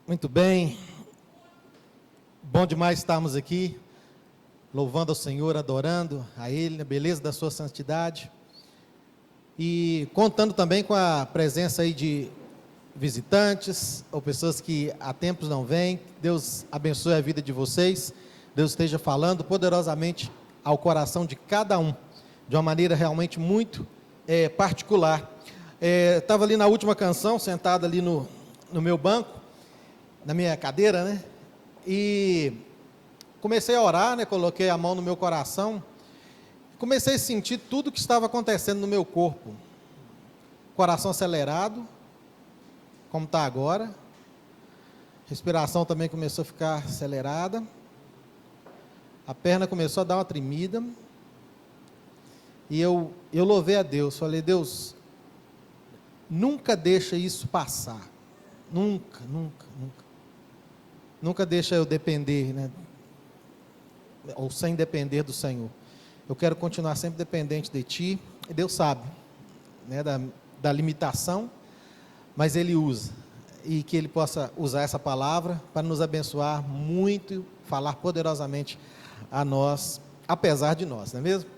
Muito bem, bom demais estarmos aqui, louvando ao Senhor, adorando a Ele, na beleza da sua santidade, e contando também com a presença aí de visitantes, ou pessoas que há tempos não vêm. Deus abençoe a vida de vocês, Deus esteja falando poderosamente ao coração de cada um, de uma maneira realmente muito particular. Estava ali na última canção, sentado ali no meu banco, na minha cadeira, né? E comecei a orar, né? Coloquei a mão no meu coração, comecei a sentir tudo o que estava acontecendo no meu corpo. Coração acelerado, como está agora. Respiração também começou a ficar acelerada. A perna começou a dar uma tremida. E eu louvei a Deus, falei: Deus, nunca deixa isso passar. Nunca, nunca, nunca. Nunca deixa eu depender, né? Ou sem depender do Senhor. Eu quero continuar sempre dependente de Ti. E Deus sabe, né, da limitação, mas Ele usa. E que Ele possa usar essa palavra para nos abençoar muito, falar poderosamente a nós, apesar de nós, não é mesmo?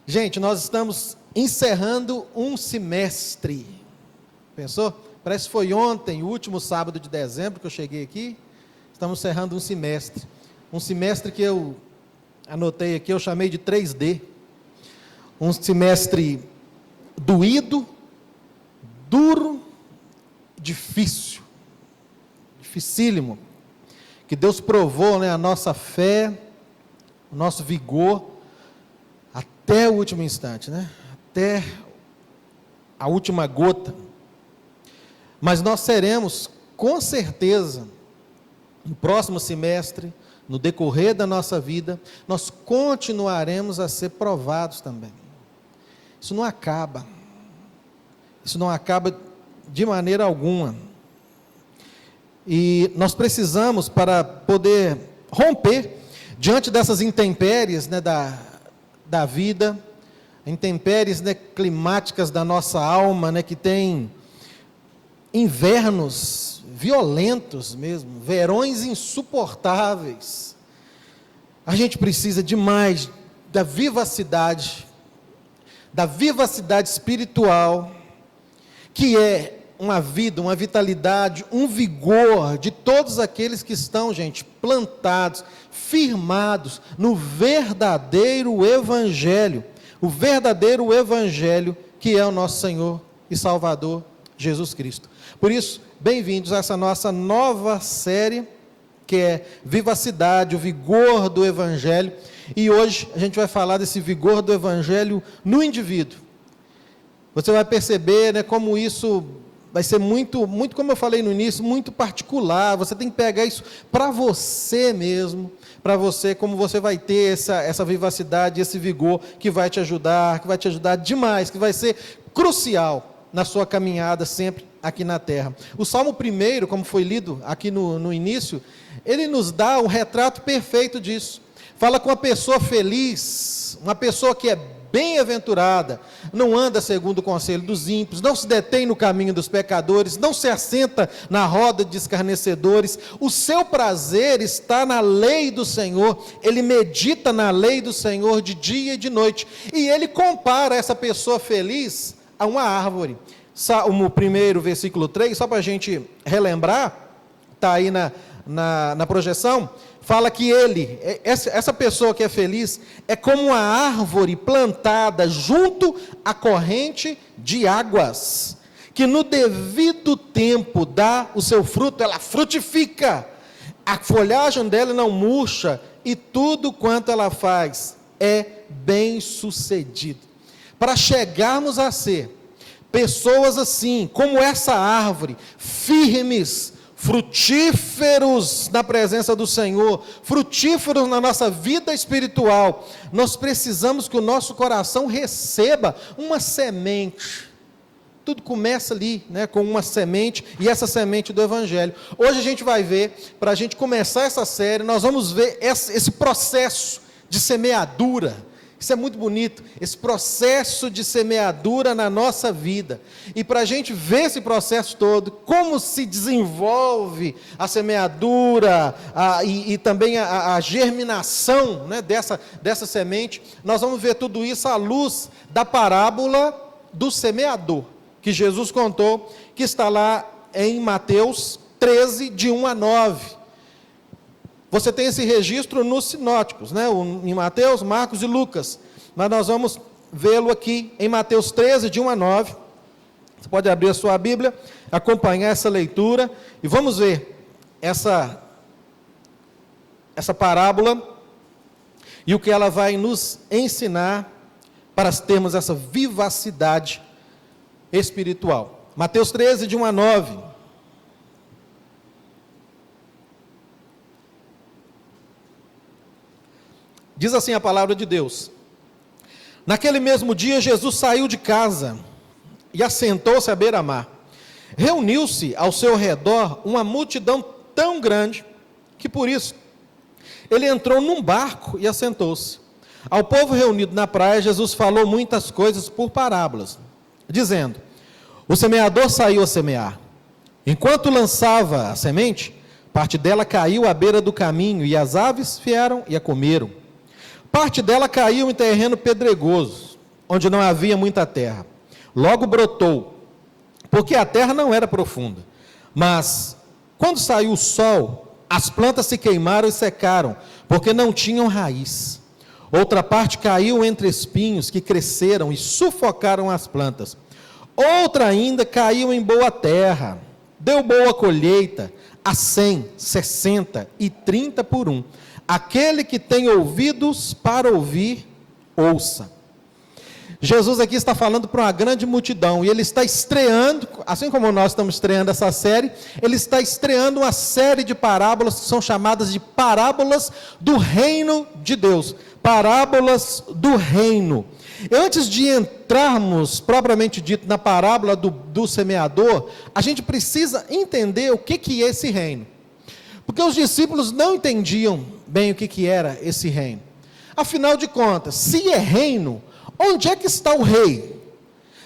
Gente, nós estamos encerrando um semestre. Pensou? Parece que foi ontem, o último sábado de dezembro que eu cheguei aqui. Estamos encerrando um semestre que eu anotei aqui, eu chamei de 3D, um semestre doído, duro, difícil, dificílimo, que Deus provou, né, a nossa fé, o nosso vigor, até o último instante, né, até a última gota, mas nós seremos, com certeza, no próximo semestre, no decorrer da nossa vida, nós continuaremos a ser provados também. Isso não acaba de maneira alguma. E nós precisamos, para poder romper diante dessas intempéries, né, da vida, intempéries, né, climáticas da nossa alma, né, que tem invernos violentos mesmo, verões insuportáveis. A gente precisa demais da vivacidade espiritual, que é uma vida, uma vitalidade, um vigor de todos aqueles que estão, gente, plantados, firmados no verdadeiro Evangelho, o verdadeiro Evangelho que é o nosso Senhor e Salvador Jesus Cristo. Por isso, bem-vindos a essa nossa nova série, que é Vivacidade, o vigor do Evangelho. E hoje a gente vai falar desse vigor do Evangelho no indivíduo. Você vai perceber, né, como isso vai ser muito, muito, como eu falei no início, muito particular. Você tem que pegar isso para você mesmo, para você, como você vai ter essa vivacidade, esse vigor que vai te ajudar demais, que vai ser crucial na sua caminhada sempre aqui na terra. O Salmo 1, como foi lido aqui no início, ele nos dá um retrato perfeito disso. Fala com uma pessoa feliz, uma pessoa que é bem-aventurada, não anda segundo o conselho dos ímpios, não se detém no caminho dos pecadores, não se assenta na roda de escarnecedores. O seu prazer está na lei do Senhor, ele medita na lei do Senhor de dia e de noite. E ele compara essa pessoa feliz a uma árvore. O primeiro versículo 3, só para a gente relembrar, está aí na projeção, fala que essa pessoa que é feliz, é como uma árvore plantada junto à corrente de águas, que no devido tempo dá o seu fruto, ela frutifica, a folhagem dela não murcha, e tudo quanto ela faz é bem sucedido. Para chegarmos a ser pessoas assim, como essa árvore, firmes, frutíferos na presença do Senhor, frutíferos na nossa vida espiritual, nós precisamos que o nosso coração receba uma semente. Tudo começa ali, né, com uma semente, e essa semente do Evangelho. Hoje a gente vai ver, para a gente começar essa série, nós vamos ver esse processo de semeadura, Isso é muito bonito, esse processo de semeadura na nossa vida. E para a gente ver esse processo todo, como se desenvolve a semeadura e também a germinação, né, dessa semente, nós vamos ver tudo isso à luz da parábola do semeador, que Jesus contou, que está lá em Mateus 13, de 1 a 9. Você tem esse registro nos sinóticos, né? Em Mateus, Marcos e Lucas. Mas nós vamos vê-lo aqui em Mateus 13, de 1 a 9. Você pode abrir a sua Bíblia, acompanhar essa leitura, e vamos ver essa parábola e o que ela vai nos ensinar para termos essa vivacidade espiritual. Mateus 13, de 1 a 9. Diz assim a palavra de Deus: naquele mesmo dia, Jesus saiu de casa e assentou-se à beira-mar. Reuniu-se ao seu redor uma multidão tão grande, que por isso ele entrou num barco e assentou-se. Ao povo reunido na praia, Jesus falou muitas coisas por parábolas, dizendo: o semeador saiu a semear. Enquanto lançava a semente, parte dela caiu à beira do caminho, e as aves vieram e a comeram. Parte dela caiu em terreno pedregoso, onde não havia muita terra. Logo brotou, porque a terra não era profunda. Mas, quando saiu o sol, as plantas se queimaram e secaram, porque não tinham raiz. Outra parte caiu entre espinhos que cresceram e sufocaram as plantas. Outra ainda caiu em boa terra, deu boa colheita, a 100, 60 e 30 por 1. Aquele que tem ouvidos para ouvir, ouça. Jesus aqui está falando para uma grande multidão, e ele está estreando, assim como nós estamos estreando essa série, ele está estreando uma série de parábolas que são chamadas de parábolas do reino de Deus. Parábolas do reino. Antes de entrarmos, propriamente dito, na parábola do semeador, a gente precisa entender o que é esse reino. Porque os discípulos não entendiam bem o que era esse reino. Afinal de contas, se é reino, onde é que está o rei?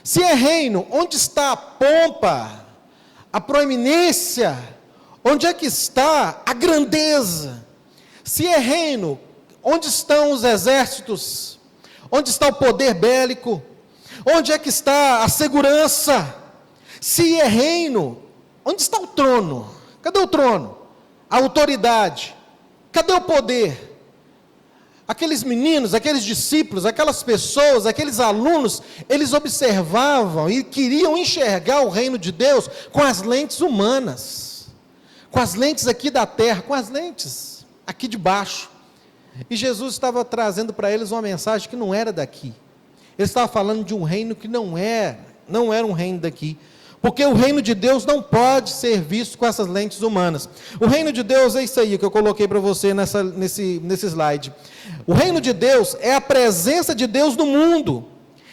Se é reino, onde está a pompa, a proeminência? Onde é que está a grandeza? Se é reino, onde estão os exércitos? Onde está o poder bélico? Onde é que está a segurança? Se é reino, onde está o trono? Cadê o trono? A autoridade? Cadê o poder? Aqueles meninos, aqueles discípulos, aquelas pessoas, aqueles alunos, eles observavam e queriam enxergar o reino de Deus com as lentes humanas, com as lentes aqui da terra, com as lentes aqui de baixo. E Jesus estava trazendo para eles uma mensagem que não era daqui. Ele estava falando de um reino que não era um reino daqui. Porque o reino de Deus não pode ser visto com essas lentes humanas. O reino de Deus é isso aí que eu coloquei para você nesse slide. O reino de Deus é a presença de Deus no mundo,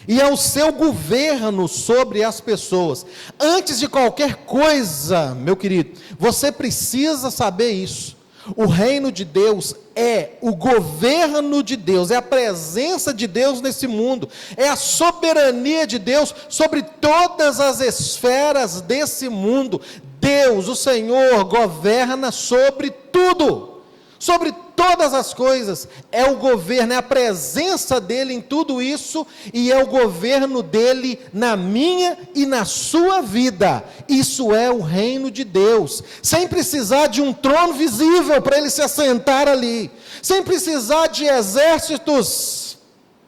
e é o seu governo sobre as pessoas. Antes de qualquer coisa, meu querido, você precisa saber isso. O reino de Deus é o governo de Deus, é a presença de Deus nesse mundo, é a soberania de Deus sobre todas as esferas desse mundo. Deus, o Senhor, governa sobre tudo, sobre todas as coisas. É o governo, é a presença dele em tudo isso, e é o governo dele na minha e na sua vida. Isso é o reino de Deus, sem precisar de um trono visível para ele se assentar ali, sem precisar de exércitos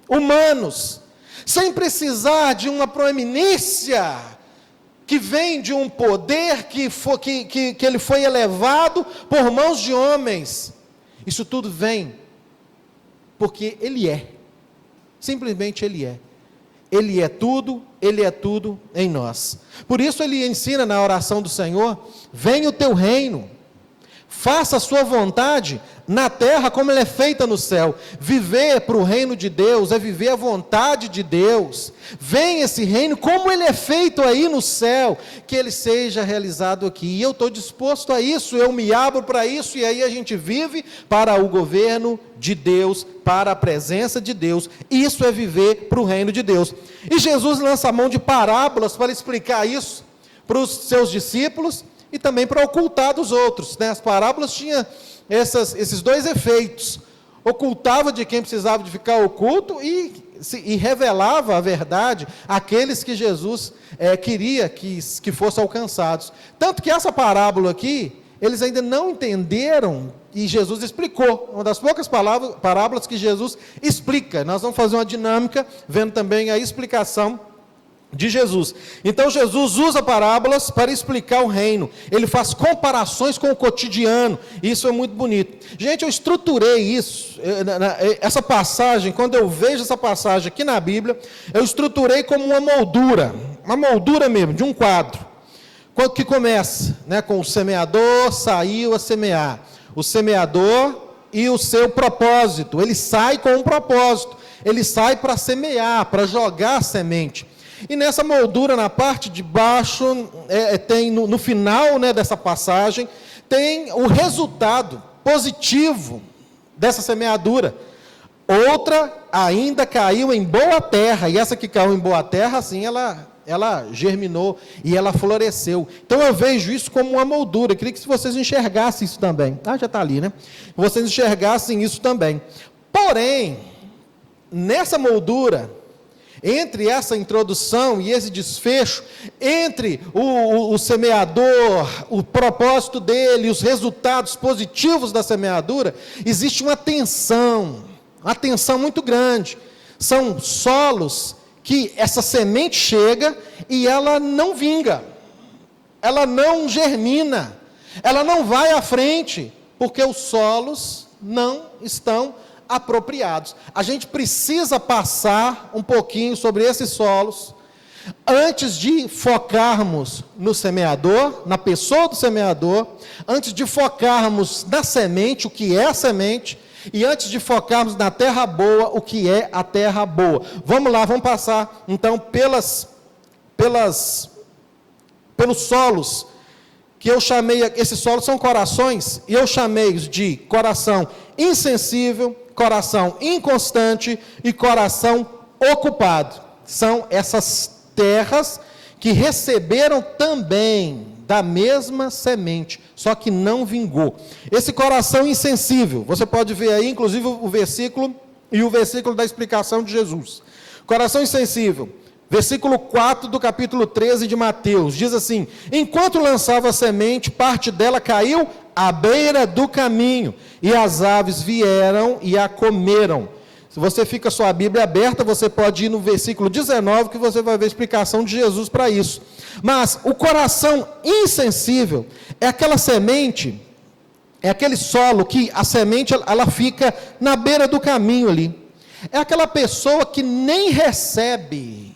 humanos, sem precisar de uma proeminência que vem de um poder que ele foi elevado por mãos de homens. Isso tudo vem porque Ele é, simplesmente Ele é. Ele é tudo em nós. Por isso Ele ensina na oração do Senhor: venha o teu reino, faça a sua vontade na terra como ela é feita no céu. Viver para o reino de Deus é viver a vontade de Deus. Vem esse reino como ele é feito aí no céu, que ele seja realizado aqui. E eu estou disposto a isso, eu me abro para isso, e aí a gente vive para o governo de Deus, para a presença de Deus. Isso é viver para o reino de Deus. E Jesus lança a mão de parábolas para explicar isso para os seus discípulos e também para ocultar dos outros, né? As parábolas tinham esses dois efeitos: ocultava de quem precisava de ficar oculto e revelava a verdade àqueles que Jesus queria que fossem alcançados. Tanto que essa parábola aqui, eles ainda não entenderam, e Jesus explicou, uma das poucas parábolas que Jesus explica. Nós vamos fazer uma dinâmica, vendo também a explicação de Jesus. Então Jesus usa parábolas para explicar o reino, ele faz comparações com o cotidiano, isso é muito bonito. Gente, eu estruturei isso, essa passagem, quando eu vejo essa passagem aqui na Bíblia, eu estruturei como uma moldura mesmo, de um quadro, que começa, né, com o semeador saiu a semear, o semeador e o seu propósito. Ele sai com um propósito, ele sai para semear, para jogar a semente. E nessa moldura, na parte de baixo, tem no final, né, dessa passagem, tem o resultado positivo dessa semeadura. Outra ainda caiu em boa terra, e essa que caiu em boa terra, assim, ela germinou e ela floresceu. Então eu vejo isso como uma moldura. Eu queria que vocês enxergassem isso também. Já está ali, né? Vocês enxergassem isso também. Porém, nessa moldura, entre essa introdução e esse desfecho, entre o semeador, o propósito dele, os resultados positivos da semeadura, existe uma tensão muito grande. São solos que essa semente chega e ela não vinga, ela não germina, ela não vai à frente, porque os solos não estão apropriados. A gente precisa passar um pouquinho sobre esses solos, antes de focarmos no semeador, na pessoa do semeador, antes de focarmos na semente, o que é a semente, e antes de focarmos na terra boa, o que é a terra boa. Vamos lá, vamos passar então pelos solos, que eu chamei, esses solos são corações, e eu chamei-os de coração insensível, coração inconstante e coração ocupado. São essas terras que receberam também da mesma semente, só que não vingou. Esse coração insensível, você pode ver aí, inclusive, o versículo e o versículo da explicação de Jesus. Coração insensível, versículo 4 do capítulo 13 de Mateus, diz assim: enquanto lançava a semente, parte dela caiu à beira do caminho, e as aves vieram e a comeram. Se você fica a sua Bíblia aberta, você pode ir no versículo 19, que você vai ver a explicação de Jesus para isso. Mas o coração insensível é aquela semente, é aquele solo que a semente ela fica na beira do caminho ali. É aquela pessoa que nem recebe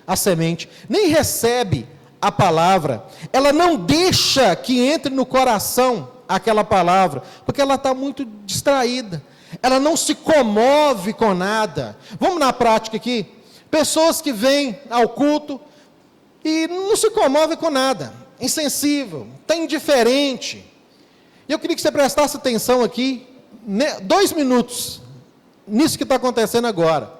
a semente, nem recebe a palavra, ela não deixa que entre no coração aquela palavra, porque ela está muito distraída, ela não se comove com nada. Vamos na prática aqui, pessoas que vêm ao culto e não se comovem com nada, insensível, está indiferente. E eu queria que você prestasse atenção aqui, 2 minutos, nisso que está acontecendo agora.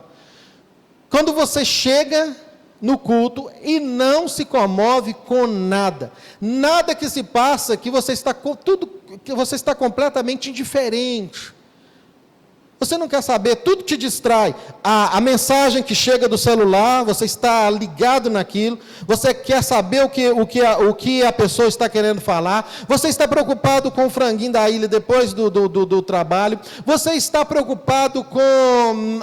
Quando você chega no culto e não se comove com nada, nada que se passa, que você está completamente indiferente. Você não quer saber, tudo te distrai. A mensagem que chega do celular, você está ligado naquilo, você quer saber o que a pessoa está querendo falar, você está preocupado com o franguinho da ilha depois do trabalho, você está preocupado com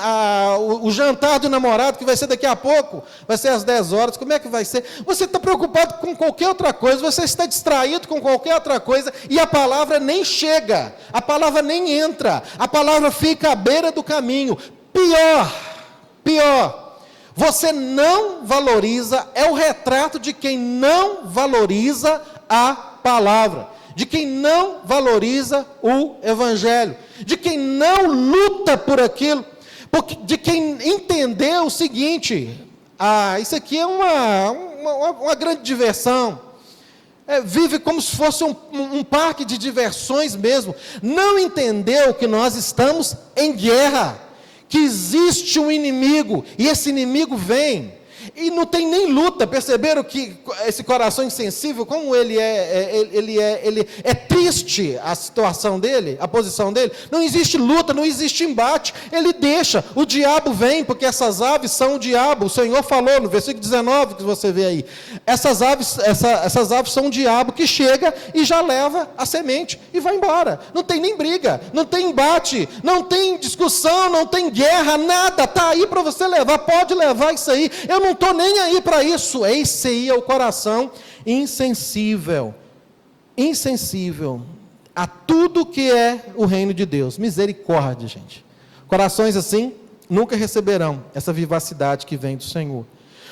o jantar do namorado, que vai ser daqui a pouco, vai ser às 10 horas, como é que vai ser? Você está preocupado com qualquer outra coisa, você está distraído com qualquer outra coisa, e a palavra nem chega, a palavra nem entra, a palavra fica à beira do caminho. Pior, você não valoriza, é o retrato de quem não valoriza a palavra. de quem não valoriza o Evangelho, de quem não luta por aquilo, de quem entendeu o seguinte: isso aqui é uma grande diversão, vive como se fosse um parque de diversões mesmo, não entendeu que nós estamos em guerra, que existe um inimigo, e esse inimigo vem, e não tem nem luta. Perceberam que esse coração insensível, como ele é triste, a situação dele, a posição dele, não existe luta, não existe embate, ele deixa, o diabo vem, porque essas aves são o diabo, o Senhor falou no versículo 19, que você vê aí, essas aves são o diabo, que chega e já leva a semente, e vai embora, não tem nem briga, não tem embate, não tem discussão, não tem guerra, nada, está aí para você levar, pode levar isso aí, eu não estou nem aí para isso. Esse aí é o coração insensível a tudo que é o reino de Deus. Misericórdia, gente. Corações assim nunca receberão essa vivacidade que vem do Senhor.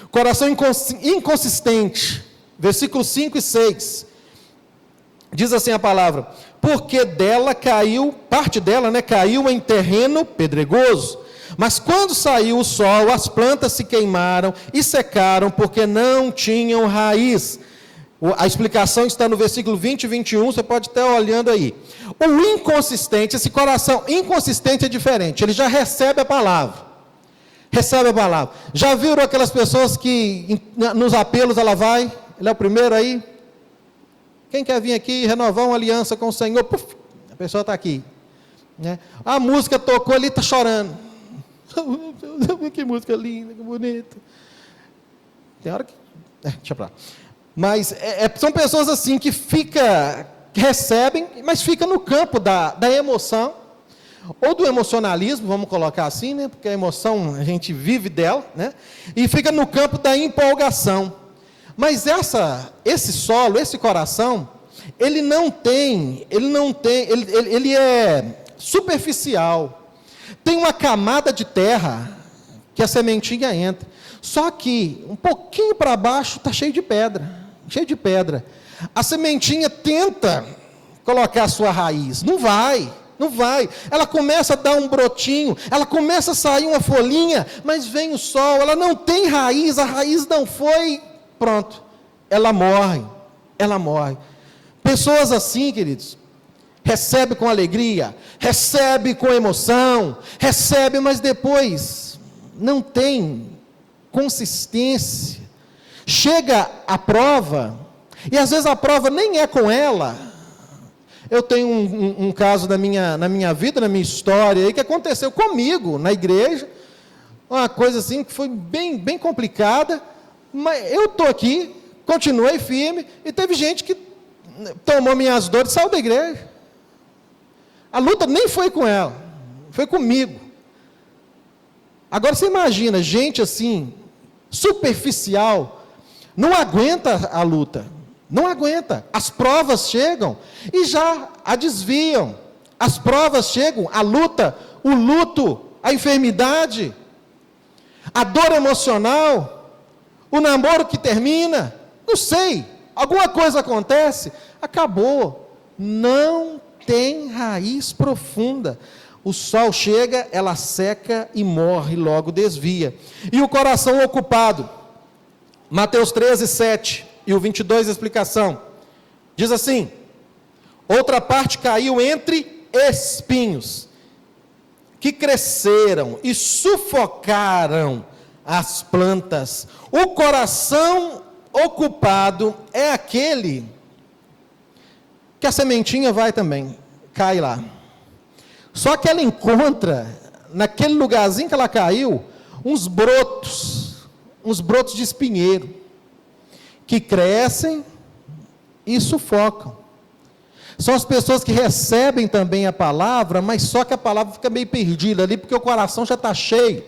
Coração inconsistente, versículos 5 e 6, diz assim a palavra: porque dela caiu, parte dela, caiu em terreno pedregoso, mas quando saiu o sol, as plantas se queimaram e secaram, porque não tinham raiz. A explicação está no versículo 20 e 21, você pode estar olhando aí. O inconsistente, esse coração inconsistente é diferente, ele já recebe a palavra. Já viram aquelas pessoas que nos apelos ela vai, ele é o primeiro aí? Quem quer vir aqui renovar uma aliança com o Senhor? Puf, a pessoa está aqui. A música tocou ali, está chorando. Que música linda, que bonita. Tem hora que... deixa pra lá. Mas são pessoas assim que recebem, mas fica no campo da emoção, ou do emocionalismo, vamos colocar assim, porque a emoção, a gente vive dela, e fica no campo da empolgação. Mas esse solo, esse coração, ele é superficial. Tem uma camada de terra que a sementinha entra. Só que um pouquinho para baixo está cheio de pedra. A sementinha tenta colocar a sua raiz. Não vai. Ela começa a dar um brotinho, ela começa a sair uma folhinha, mas vem o sol, ela não tem raiz, a raiz não foi, pronto. Ela morre. Pessoas assim, queridos, recebe com alegria, recebe com emoção, mas depois não tem consistência. Chega a prova, e às vezes a prova nem é com ela. Eu tenho um caso na minha vida, na minha história, aí, que aconteceu comigo, na igreja, uma coisa assim, que foi bem complicada, mas eu estou aqui, continuei firme, e teve gente que tomou minhas dores e saiu da igreja. A luta nem foi com ela, foi comigo. Agora você imagina, gente assim, superficial, não aguenta a luta, não aguenta. As provas chegam e já a desviam. As provas chegam, a luta, o luto, a enfermidade, a dor emocional, o namoro que termina, não sei, alguma coisa acontece, acabou, não tem raiz profunda. O sol chega, ela seca e morre, logo desvia. E o coração ocupado, Mateus 13, 7 e o 22, a explicação, diz assim: outra parte caiu entre espinhos, que cresceram e sufocaram as plantas. O coração ocupado é aquele que a sementinha vai também, cai lá. Só que ela encontra, naquele lugarzinho que ela caiu, uns brotos de espinheiro, que crescem e sufocam. São as pessoas que recebem também a palavra, mas só que a palavra fica meio perdida ali, porque o coração já está cheio.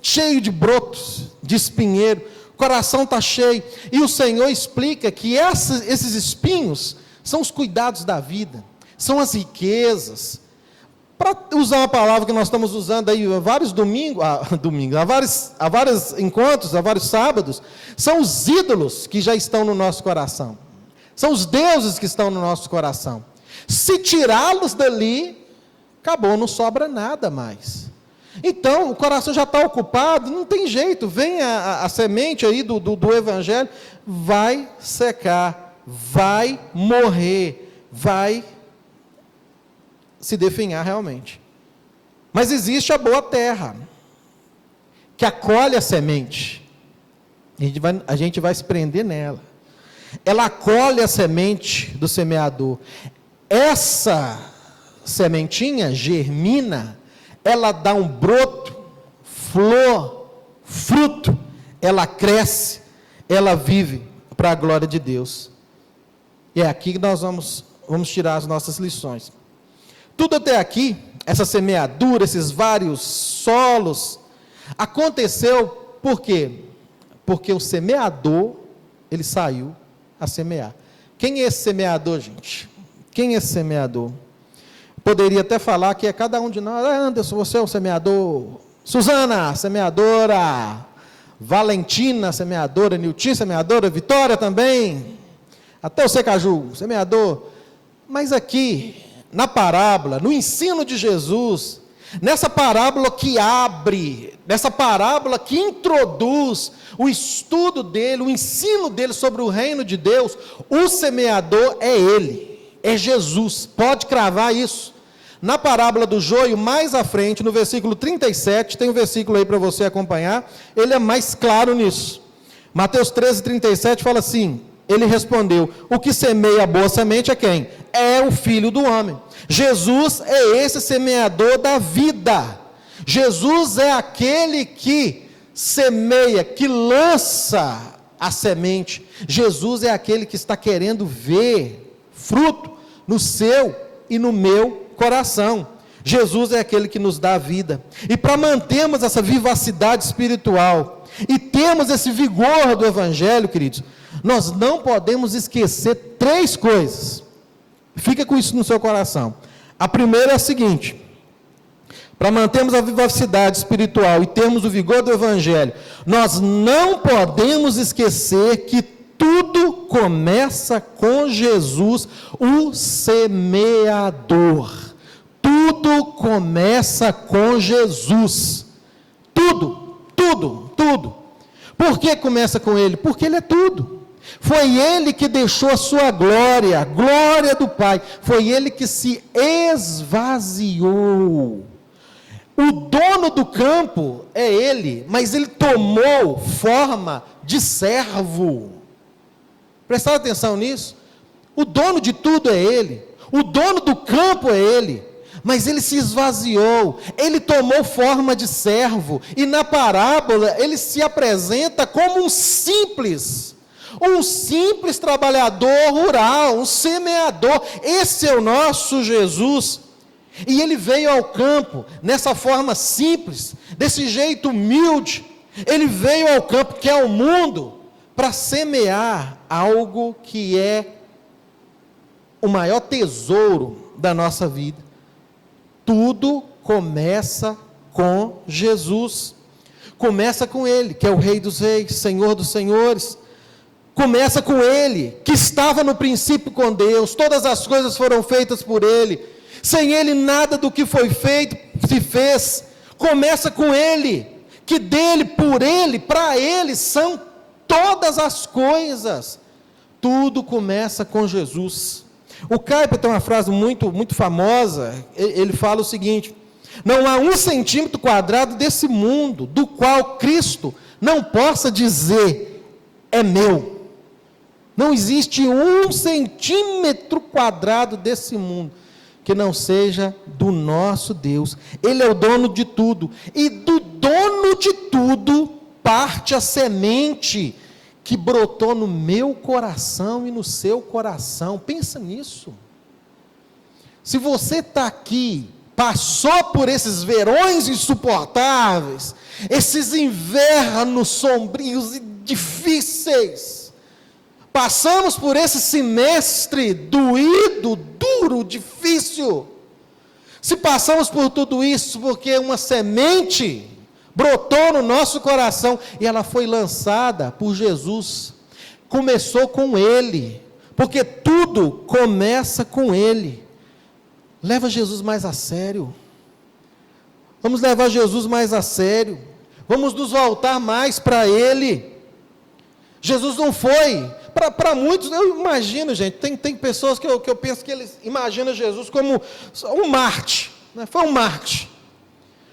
Cheio de brotos, de espinheiro, o coração está cheio. E o Senhor explica que esses espinhos são os cuidados da vida, são as riquezas. Para usar uma palavra que nós estamos usando aí há vários há vários encontros, há vários sábados, são os ídolos que já estão no nosso coração. São os deuses que estão no nosso coração. Se tirá-los dali, acabou, não sobra nada mais. Então, o coração já está ocupado, não tem jeito, vem a semente aí do Evangelho, vai secar, vai morrer, vai se definhar realmente. Mas existe a boa terra, que acolhe a semente, a gente vai se prender nela. Ela acolhe a semente do semeador. Essa sementinha germina, ela dá um broto, flor, fruto, ela cresce, ela vive para a glória de Deus. E é aqui que nós vamos tirar as nossas lições. Tudo até aqui, essa semeadura, esses vários solos, aconteceu por quê? Porque o semeador, ele saiu a semear. Quem é esse semeador, gente? Quem é esse semeador? Poderia até falar que é cada um de nós. Anderson, você é o semeador. Suzana, semeadora. Valentina, semeadora. Nilton, semeadora. Vitória também. Até o Secaju, semeador. Mas aqui, na parábola, no ensino de Jesus, nessa parábola que abre, nessa parábola que introduz o estudo dele, o ensino dele sobre o reino de Deus, o semeador é ele. É Jesus, pode cravar isso. Na parábola do joio, mais à frente, no versículo 37, tem um versículo aí para você acompanhar, ele é mais claro nisso. Mateus 13, 37 fala assim, ele respondeu, o que semeia a boa semente é quem? É o Filho do Homem. Jesus é esse semeador da vida. Jesus é aquele que semeia, que lança a semente. Jesus é aquele que está querendo ver fruto no seu e no meu coração. Jesus é aquele que nos dá a vida. E para mantermos essa vivacidade espiritual e termos esse vigor do Evangelho, queridos, nós não podemos esquecer 3 coisas. Fica com isso no seu coração. A primeira é a seguinte: para mantermos a vivacidade espiritual e termos o vigor do Evangelho, nós não podemos esquecer que tudo começa com Jesus, o semeador. Tudo começa com Jesus. Tudo. Por que começa com Ele? Porque Ele é tudo. Foi Ele que deixou a sua glória, a glória do Pai. Foi Ele que se esvaziou. O dono do campo é Ele, mas Ele tomou forma de servo. Prestaram atenção nisso? O dono de tudo é Ele, o dono do campo é Ele, mas Ele se esvaziou, Ele tomou forma de servo, e na parábola Ele se apresenta como um simples trabalhador rural, um semeador. Esse é o nosso Jesus, e Ele veio ao campo, nessa forma simples, desse jeito humilde. Ele veio ao campo, que é o mundo, para semear algo que é o maior tesouro da nossa vida. Tudo começa com Jesus, começa com Ele, que é o Rei dos Reis, Senhor dos Senhores, começa com Ele, que estava no princípio com Deus, todas as coisas foram feitas por Ele, sem Ele nada do que foi feito se fez. Começa com Ele, que dele, por Ele, para Ele são todas as coisas. Tudo começa com Jesus. O Kuyper tem uma frase muito famosa, ele fala o seguinte: não há 1 centímetro quadrado desse mundo, do qual Cristo não possa dizer, é meu. Não existe 1 centímetro quadrado desse mundo que não seja do nosso Deus. Ele é o dono de tudo, e do dono de tudo parte a semente que brotou no meu coração e no seu coração. Pensa nisso. Se você está aqui, passou por esses verões insuportáveis, esses invernos sombrios e difíceis, passamos por esse semestre doído, duro, difícil, se passamos por tudo isso porque uma semente brotou no nosso coração, e ela foi lançada por Jesus, começou com Ele, porque tudo começa com Ele. Leva Jesus mais a sério. Vamos levar Jesus mais a sério. Vamos nos voltar mais para Ele. Jesus não foi, para muitos, eu imagino, gente, tem pessoas que eu penso que eles imaginam Jesus como um Marte, né? Foi um Marte.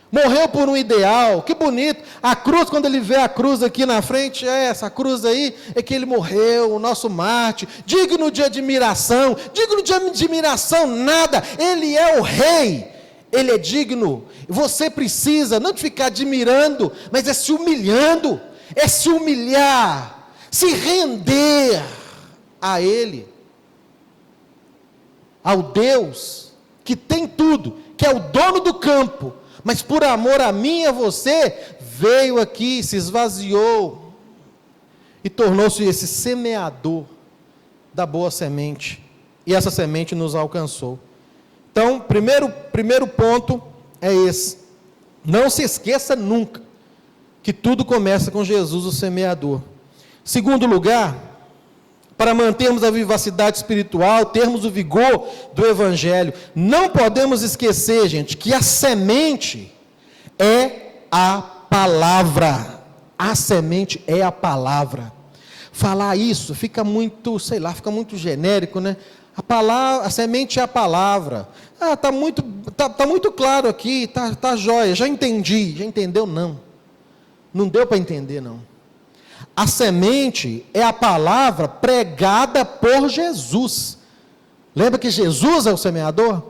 Morreu por um ideal, que bonito. A cruz, quando ele vê a cruz aqui na frente, essa cruz aí, é que ele morreu, o nosso Marte, digno de admiração, nada, ele é o rei, ele é digno. Você precisa não de ficar admirando, mas é se humilhando, é se humilhar, se render a Ele, ao Deus que tem tudo, que é o dono do campo, mas por amor a mim e a você, veio aqui, se esvaziou, e tornou-se esse semeador da boa semente, e essa semente nos alcançou. Então, primeiro ponto é esse, não se esqueça nunca, que tudo começa com Jesus, o semeador. Segundo lugar, para mantermos a vivacidade espiritual, termos o vigor do Evangelho, não podemos esquecer, gente, que a semente é a palavra. A semente é a palavra. Falar isso fica muito, fica muito genérico, né? A semente é a palavra. Tá muito claro aqui, tá jóia, já entendi. Já entendeu? Não deu para entender, não. A semente é a palavra pregada por Jesus. Lembra que Jesus é o semeador?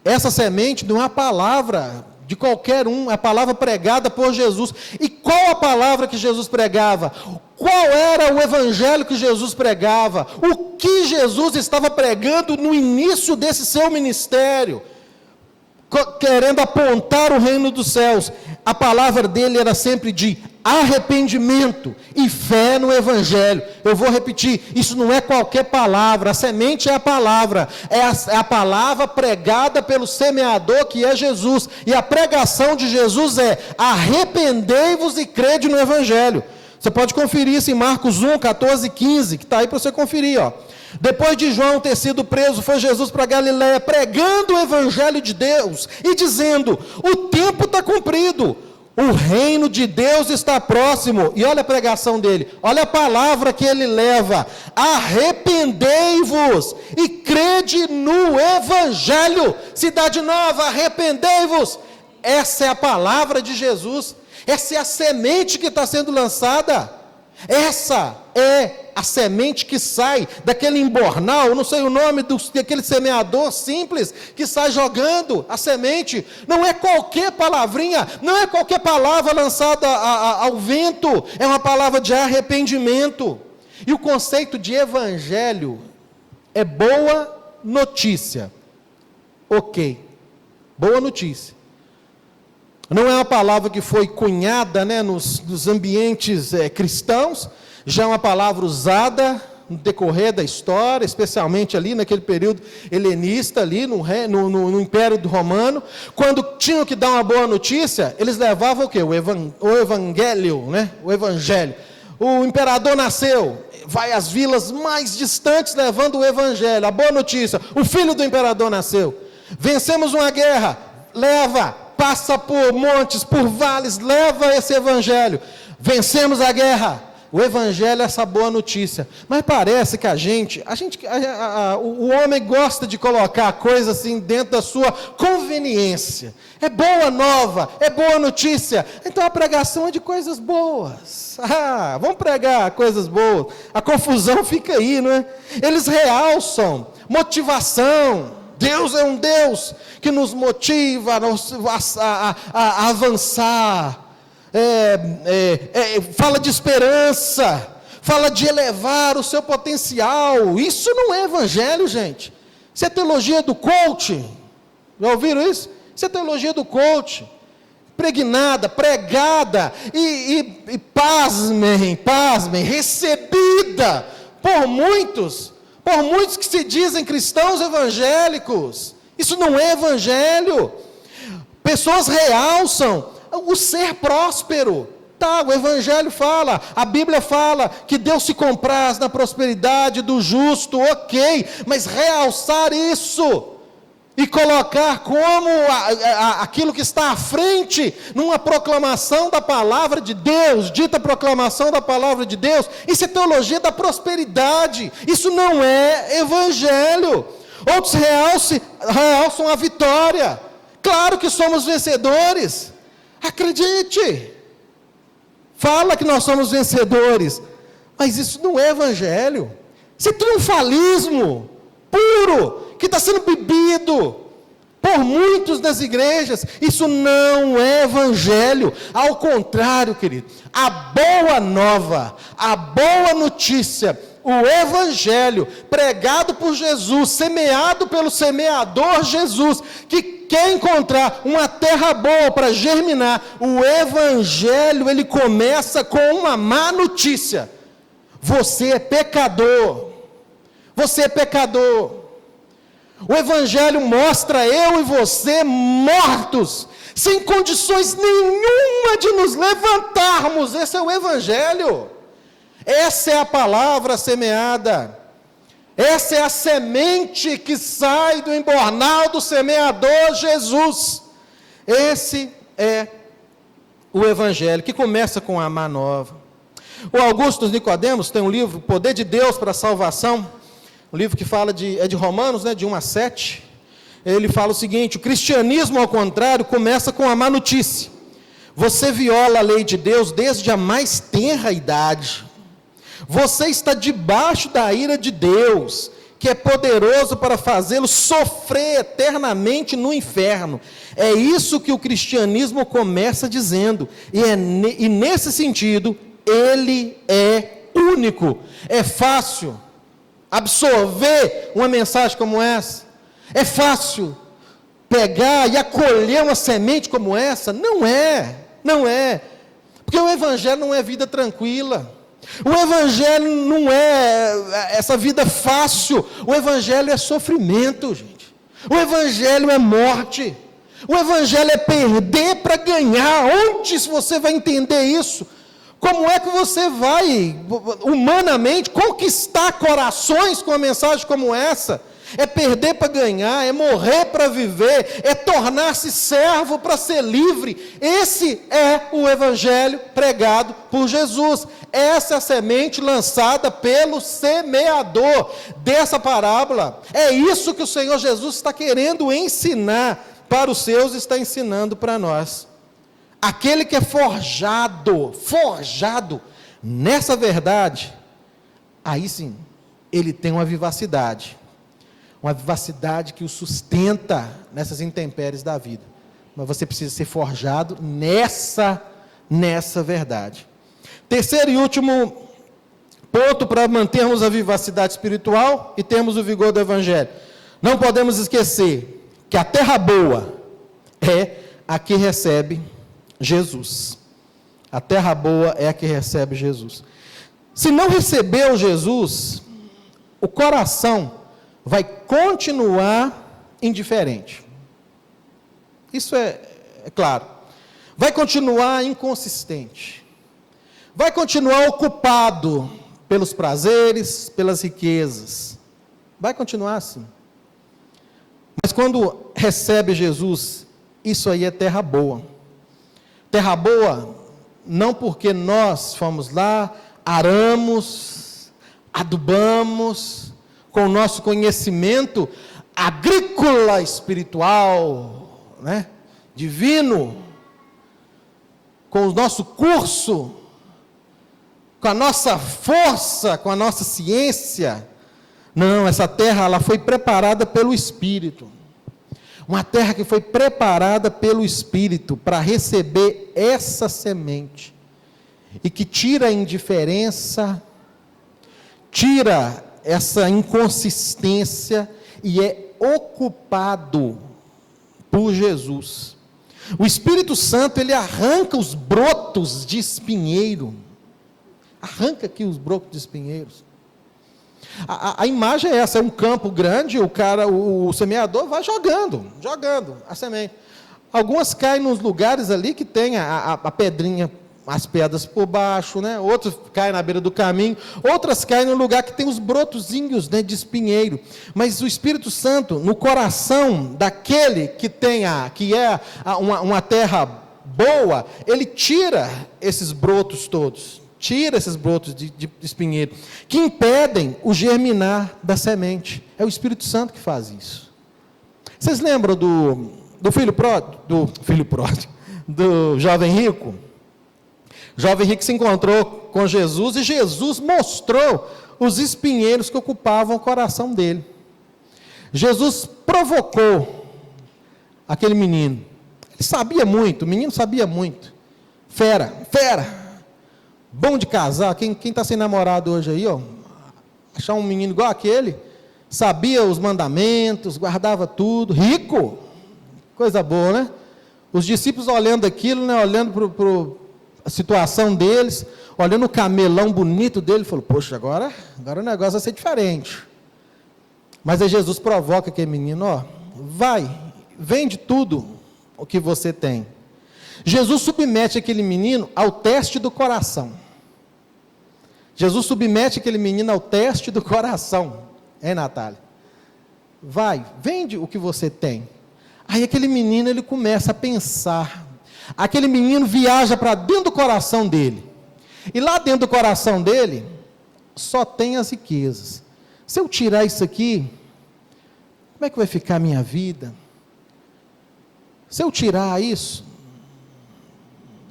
Essa semente não é a palavra de qualquer um, é a palavra pregada por Jesus. E qual a palavra que Jesus pregava? Qual era o evangelho que Jesus pregava? O que Jesus estava pregando no início desse seu ministério? Querendo apontar o reino dos céus. A palavra dele era sempre de arrependimento e fé no Evangelho. Eu vou repetir, isso não é qualquer palavra, a semente é a palavra, é a palavra pregada pelo semeador, que é Jesus, e a pregação de Jesus é: arrependei-vos e crede no Evangelho. Você pode conferir isso em Marcos 1, 14 e 15, que está aí para você conferir, ó. Depois de João ter sido preso, foi Jesus para Galiléia, pregando o Evangelho de Deus, e dizendo: o tempo está cumprido, o reino de Deus está próximo. E olha a pregação dele, olha a palavra que ele leva: arrependei-vos e crede no Evangelho. Cidade Nova, arrependei-vos. Essa é a palavra de Jesus, essa é a semente que está sendo lançada. Essa é a semente que sai daquele embornal, não sei o nome daquele semeador simples, que sai jogando a semente. Não é qualquer palavrinha, não é qualquer palavra lançada ao vento, é uma palavra de arrependimento. E o conceito de evangelho é boa notícia. Ok, boa notícia. Não é uma palavra que foi cunhada, né, nos ambientes cristãos, já é uma palavra usada no decorrer da história, especialmente ali naquele período helenista, ali no Império Romano. Quando tinham que dar uma boa notícia, eles levavam o quê? O evangelho, né? O evangelho. O imperador nasceu, vai às vilas mais distantes levando o evangelho, a boa notícia: o filho do imperador nasceu. Vencemos uma guerra, passa por montes, por vales, leva esse evangelho. Vencemos a guerra, o evangelho é essa boa notícia. Mas parece que o homem gosta de colocar coisas assim dentro da sua conveniência. É boa nova, é boa notícia, então a pregação é de coisas boas. Vamos pregar coisas boas. A confusão fica aí, não é? Eles realçam motivação. Deus é um Deus que nos motiva a avançar, fala de esperança, fala de elevar o seu potencial. Isso não é evangelho, gente. Isso é teologia do coach. Já ouviram isso? Isso é teologia do coach. Pregnada, pregada e pasmem, recebida por muitos que se dizem cristãos evangélicos. Isso não é evangelho. Pessoas realçam o ser próspero, Tá, o Evangelho fala, a Bíblia fala que Deus se compraz na prosperidade do justo, ok, mas realçar isso e colocar como aquilo que está à frente, numa proclamação da palavra de Deus, dita proclamação da palavra de Deus, isso é teologia da prosperidade, isso não é Evangelho. Outros realçam a vitória, claro que somos vencedores, acredite, fala que nós somos vencedores, mas isso não é Evangelho, isso é triunfalismo puro, que está sendo bebido por muitos das igrejas. Isso não é Evangelho, ao contrário, querido, a boa nova, a boa notícia, o Evangelho pregado por Jesus, semeado pelo semeador Jesus, que quer encontrar uma terra boa para germinar, o Evangelho, ele começa com uma má notícia: você é pecador, você é pecador. O Evangelho mostra eu e você mortos, sem condições nenhuma de nos levantarmos. Esse é o Evangelho, essa é a palavra semeada, essa é a semente que sai do embornal do semeador Jesus. Esse é o Evangelho, que começa com a má nova. O Augusto Nicodemos tem um livro, Poder de Deus para a Salvação, um livro que fala de Romanos, de 1 a 7, ele fala o seguinte: o cristianismo, ao contrário, começa com a má notícia. Você viola a lei de Deus desde a mais tenra idade. Você está debaixo da ira de Deus, que é poderoso para fazê-lo sofrer eternamente no inferno. É isso que o cristianismo começa dizendo, e nesse sentido, ele é único. É fácil absorver uma mensagem como essa? É fácil pegar e acolher uma semente como essa? Não é, porque o Evangelho não é vida tranquila, o Evangelho não é essa vida fácil, o Evangelho é sofrimento, gente, o Evangelho é morte, o Evangelho é perder para ganhar. Onde você vai entender isso? Como é que você vai, humanamente, conquistar corações com uma mensagem como essa? É perder para ganhar, é morrer para viver, é tornar-se servo para ser livre. Esse é o Evangelho pregado por Jesus. Essa é a semente lançada pelo semeador dessa parábola. É isso que o Senhor Jesus está querendo ensinar para os seus, está ensinando para nós. Aquele que é forjado nessa verdade, aí sim, ele tem uma vivacidade que o sustenta nessas intempéries da vida. Mas você precisa ser forjado nessa verdade. Terceiro e último ponto para mantermos a vivacidade espiritual e termos o vigor do Evangelho. Não podemos esquecer que a terra boa é a que recebe Jesus. A terra boa é a que recebe Jesus. Se não recebeu Jesus, o coração vai continuar indiferente. Isso é claro. Vai continuar inconsistente. Vai continuar ocupado pelos prazeres, pelas riquezas. Vai continuar assim. Mas quando recebe Jesus, isso aí é terra boa. Terra boa, não porque nós fomos lá, aramos, adubamos, com o nosso conhecimento agrícola espiritual, divino, com o nosso curso, com a nossa força, com a nossa ciência. Não, essa terra ela foi preparada pelo Espírito. Uma terra que foi preparada pelo Espírito para receber essa semente. E que tira a indiferença, tira essa inconsistência e é ocupado por Jesus. O Espírito Santo, ele arranca os brotos de espinheiro. Arranca aqui os brotos de espinheiros. A imagem é essa, é um campo grande, o semeador vai jogando a semente. Algumas caem nos lugares ali que tem a pedrinha as pedras por baixo, né? Outros caem na beira do caminho, outras caem no lugar que tem os brotozinhos, né, de espinheiro. Mas o Espírito Santo, no coração daquele que é uma terra boa, ele tira esses brotos todos, tira esses brotos de espinheiro, que impedem o germinar da semente. É o Espírito Santo que faz isso. Vocês lembram do jovem rico? O jovem rico se encontrou com Jesus e Jesus mostrou os espinheiros que ocupavam o coração dele. Jesus provocou aquele menino. Ele sabia muito, o menino sabia muito. Fera, bom de casar. Quem está sem namorado hoje aí, ó, achar um menino igual aquele, sabia os mandamentos, guardava tudo, rico, coisa boa, né? Os discípulos olhando aquilo, né, olhando para a situação deles, olhando o camelão bonito dele, falou: poxa, agora o negócio vai ser diferente. Mas aí Jesus provoca aquele menino: ó, vai, vende tudo o que você tem. Jesus submete aquele menino ao teste do coração. Jesus submete aquele menino ao teste do coração. Hein, Natália? Vai, vende o que você tem. Aí aquele menino, ele começa a pensar. Aquele menino viaja para dentro do coração dele. E lá dentro do coração dele, só tem as riquezas. Se eu tirar isso aqui, como é que vai ficar a minha vida? Se eu tirar isso,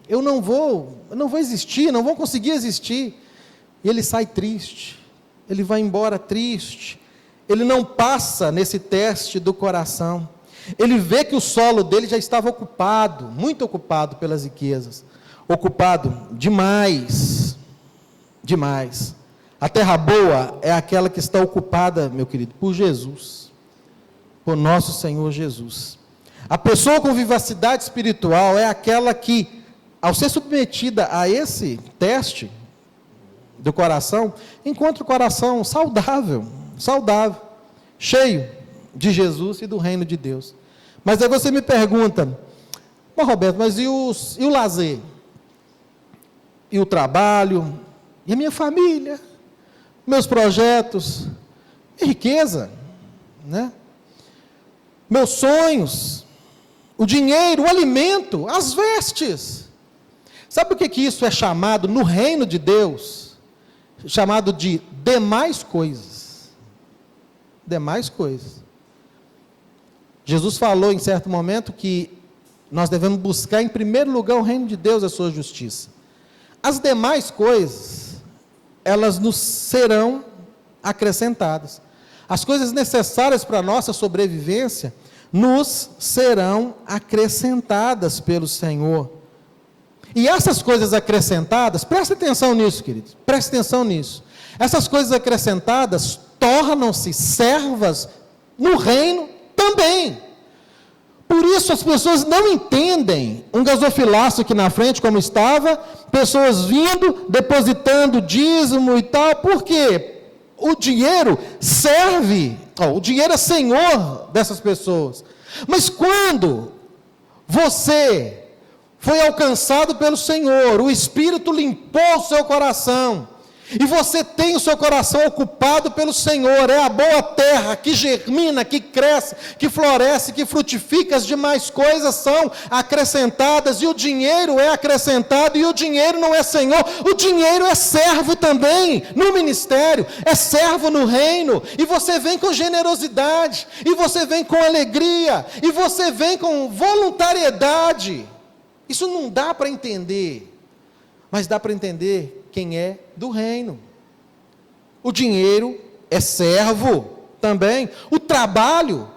eu não vou existir, não vou conseguir existir. E ele sai triste, ele vai embora triste, ele não passa nesse teste do coração. Ele vê que o solo dele já estava ocupado, muito ocupado pelas riquezas, ocupado demais. A terra boa é aquela que está ocupada, meu querido, por Jesus, por nosso Senhor Jesus. A pessoa com vivacidade espiritual é aquela que, ao ser submetida a esse teste do coração, encontra o coração saudável, cheio de Jesus e do reino de Deus. Mas aí você me pergunta: mas Roberto, mas e o lazer? E o trabalho? E a minha família? Meus projetos? E riqueza? Né? Meus sonhos? O dinheiro, o alimento, as vestes? Sabe o que isso é chamado no reino de Deus? Chamado de demais coisas. Demais coisas. Jesus falou em certo momento que nós devemos buscar em primeiro lugar o reino de Deus e a sua justiça. As demais coisas, elas nos serão acrescentadas. As coisas necessárias para a nossa sobrevivência nos serão acrescentadas pelo Senhor. E essas coisas acrescentadas, preste atenção nisso, queridos, preste atenção nisso. Essas coisas acrescentadas tornam-se servas no reino também. Por isso as pessoas não entendem um gasofilaço aqui na frente como estava, pessoas vindo, depositando dízimo e tal, porque o dinheiro serve, o dinheiro é senhor dessas pessoas. Mas quando você foi alcançado pelo Senhor, o Espírito limpou o seu coração, e você tem o seu coração ocupado pelo Senhor, é a boa terra que germina, que cresce, que floresce, que frutifica, as demais coisas são acrescentadas, e o dinheiro é acrescentado, e o dinheiro não é senhor, o dinheiro é servo também, no ministério, é servo no reino, e você vem com generosidade, e você vem com alegria, e você vem com voluntariedade. Isso não dá para entender, mas dá para entender quem é do reino. O dinheiro é servo também. O trabalho,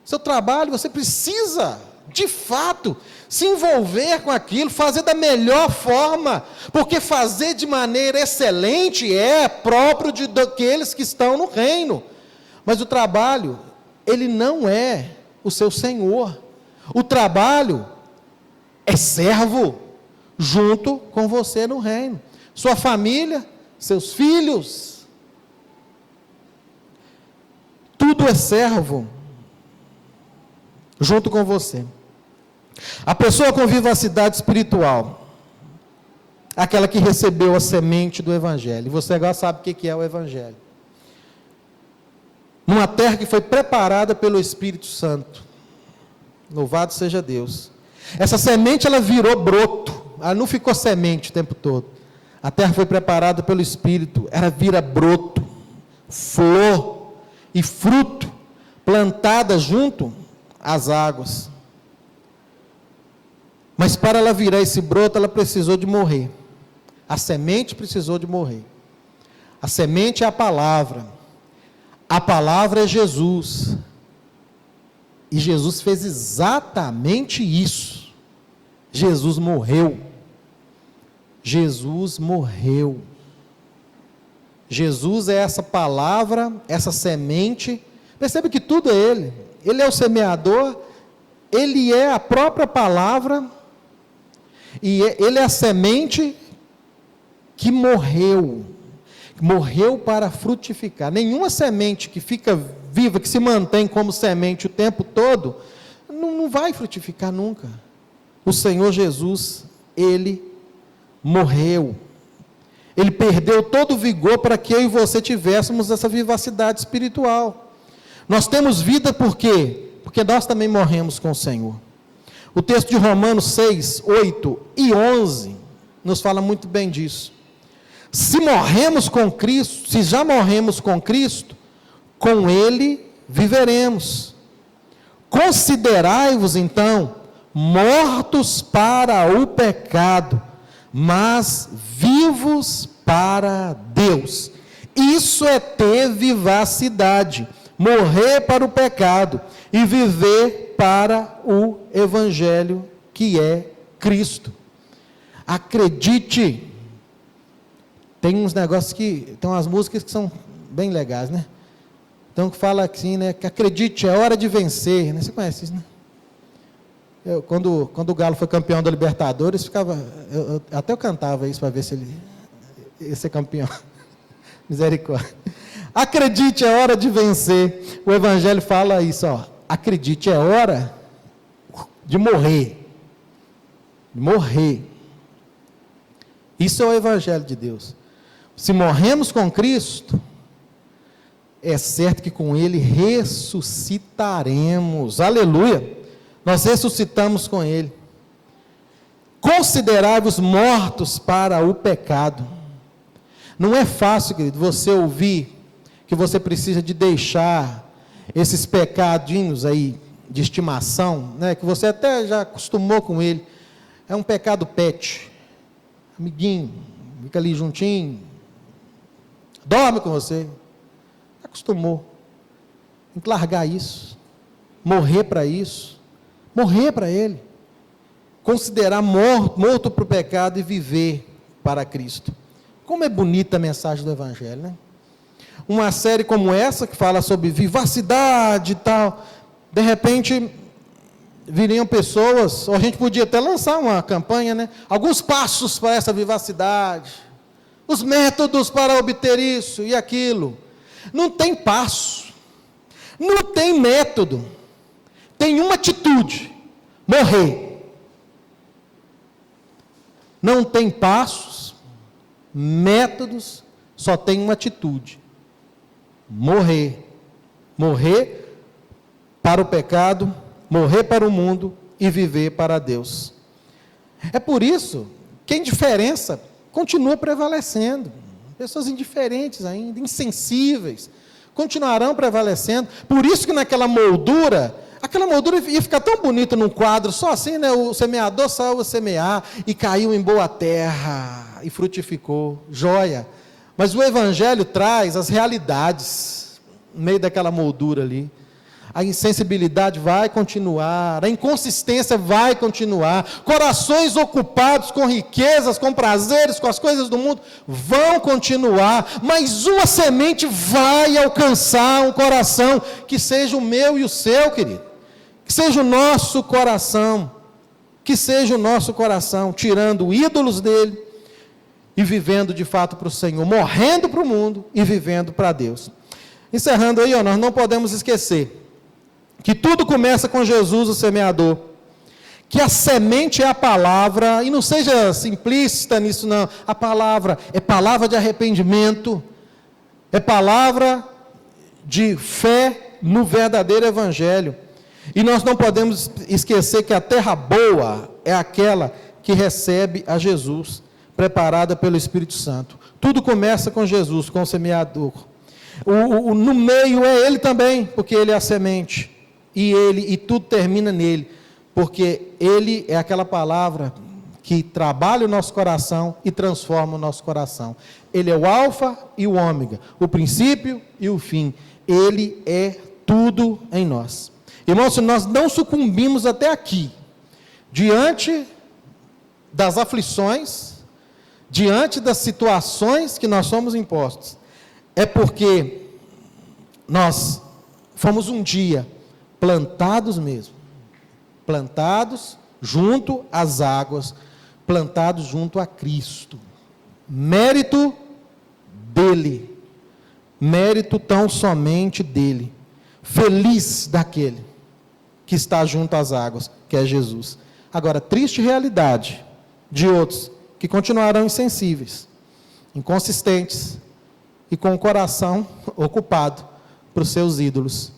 seu trabalho, você precisa, de fato, se envolver com aquilo, fazer da melhor forma, porque fazer de maneira excelente é próprio daqueles que estão no reino. Mas o trabalho, ele não é o seu senhor. O trabalho é servo junto com você no reino. Sua família, seus filhos, tudo é servo junto com você. A pessoa com vivacidade espiritual, aquela que recebeu a semente do Evangelho. E você agora sabe o que é o Evangelho. Numa terra que foi preparada pelo Espírito Santo. Louvado seja Deus. Essa semente, ela virou broto. Ela não ficou semente o tempo todo. A terra foi preparada pelo Espírito. Ela vira broto, flor e fruto, plantada junto às águas. Mas para ela virar esse broto, ela precisou de morrer. A semente precisou de morrer. A semente é a palavra. A palavra é Jesus. E Jesus fez exatamente isso. Jesus morreu. Jesus morreu. Jesus é essa palavra, essa semente. Percebe que tudo é Ele. Ele é o semeador, Ele é a própria palavra, e Ele é a semente que morreu para frutificar. Nenhuma semente que fica viva, que se mantém como semente o tempo todo, não vai frutificar nunca. O Senhor Jesus, Ele morreu. Ele perdeu todo o vigor para que eu e você tivéssemos essa vivacidade espiritual. Nós temos vida por quê? Porque nós também morremos com o Senhor. O texto de Romanos 6, 8 e 11 nos fala muito bem disso. Se morremos com Cristo, se já morremos com Cristo, com Ele viveremos. Considerai-vos então mortos para o pecado, mas vivos para Deus. Isso é ter vivacidade, morrer para o pecado e viver para o Evangelho, que é Cristo. Acredite. Tem uns negócios tem umas músicas que são bem legais, né? Então, que fala assim, né? Que acredite, é hora de vencer, né? Você conhece isso, né? Quando o Galo foi campeão da Libertadores, até eu cantava isso para ver se ele ia ser campeão. Misericórdia. Acredite, é hora de vencer. O Evangelho fala isso, ó. Acredite, é hora de morrer. Morrer. Isso é o Evangelho de Deus. Se morremos com Cristo, é certo que com Ele ressuscitaremos. Aleluia! Nós ressuscitamos com Ele. Considerai-vos mortos para o pecado. Não é fácil, querido, você ouvir que você precisa de deixar esses pecadinhos aí de estimação, né, que você até já acostumou com ele. É um pecado pet, amiguinho, fica ali juntinho, dorme com você, acostumou. Tem que largar isso, morrer para isso, morrer para Ele, considerar morto para o pecado e viver para Cristo. Como é bonita a mensagem do Evangelho, né? Uma série como essa, que fala sobre vivacidade e tal, de repente, viriam pessoas, ou a gente podia até lançar uma campanha, né? Alguns passos para essa vivacidade, os métodos para obter isso e aquilo. Não tem passo, não tem método, tem uma atitude: morrer. Não tem passos, métodos, só tem uma atitude: morrer. Morrer para o pecado, morrer para o mundo e viver para Deus. É por isso que a indiferença continua prevalecendo. Pessoas indiferentes ainda, insensíveis, continuarão prevalecendo. Por isso que aquela moldura ia ficar tão bonita num quadro, só assim, né? O semeador saiu a semear e caiu em boa terra e frutificou, joia. Mas o Evangelho traz as realidades no meio daquela moldura ali. A insensibilidade vai continuar, a inconsistência vai continuar, corações ocupados com riquezas, com prazeres, com as coisas do mundo, vão continuar, mas uma semente vai alcançar um coração, que seja o meu e o seu, querido, que seja o nosso coração, tirando ídolos dele, e vivendo de fato para o Senhor, morrendo para o mundo e vivendo para Deus. Encerrando aí, nós não podemos esquecer que tudo começa com Jesus, o semeador, que a semente é a palavra, e não seja simplista nisso não, a palavra é palavra de arrependimento, é palavra de fé no verdadeiro evangelho, e nós não podemos esquecer que a terra boa é aquela que recebe a Jesus, preparada pelo Espírito Santo. Tudo começa com Jesus, com o semeador. No meio é Ele também, porque Ele é a semente, e tudo termina nele, porque Ele é aquela palavra que trabalha o nosso coração e transforma o nosso coração. Ele é o alfa e o ômega, o princípio e o fim. Ele é tudo em nós. Irmãos, se nós não sucumbimos até aqui, diante das aflições, diante das situações que nós somos impostos, é porque nós fomos um dia plantados mesmo, plantados junto às águas, plantados junto a Cristo, mérito dele, mérito tão somente dele, feliz daquele que está junto às águas, que é Jesus. Agora, triste realidade de outros que continuarão insensíveis, inconsistentes e com o coração ocupado para os seus ídolos.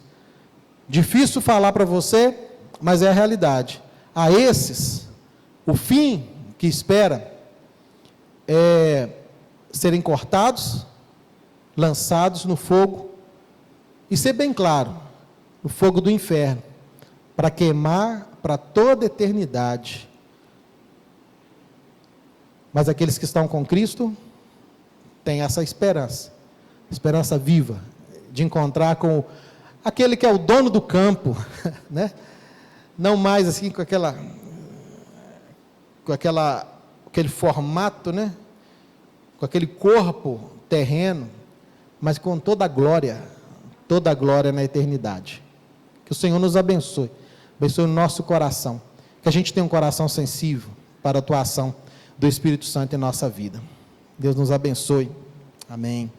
Difícil falar para você, mas é a realidade. A esses, o fim que espera é serem cortados, lançados no fogo, e ser bem claro, no fogo do inferno, para queimar para toda a eternidade. Mas aqueles que estão com Cristo têm essa esperança viva, de encontrar com aquele que é o dono do campo, né? Não mais assim com aquele formato, né? Com aquele corpo terreno, mas com toda a glória na eternidade. Que o Senhor nos abençoe o nosso coração, que a gente tenha um coração sensível para a atuação do Espírito Santo em nossa vida. Deus nos abençoe. Amém.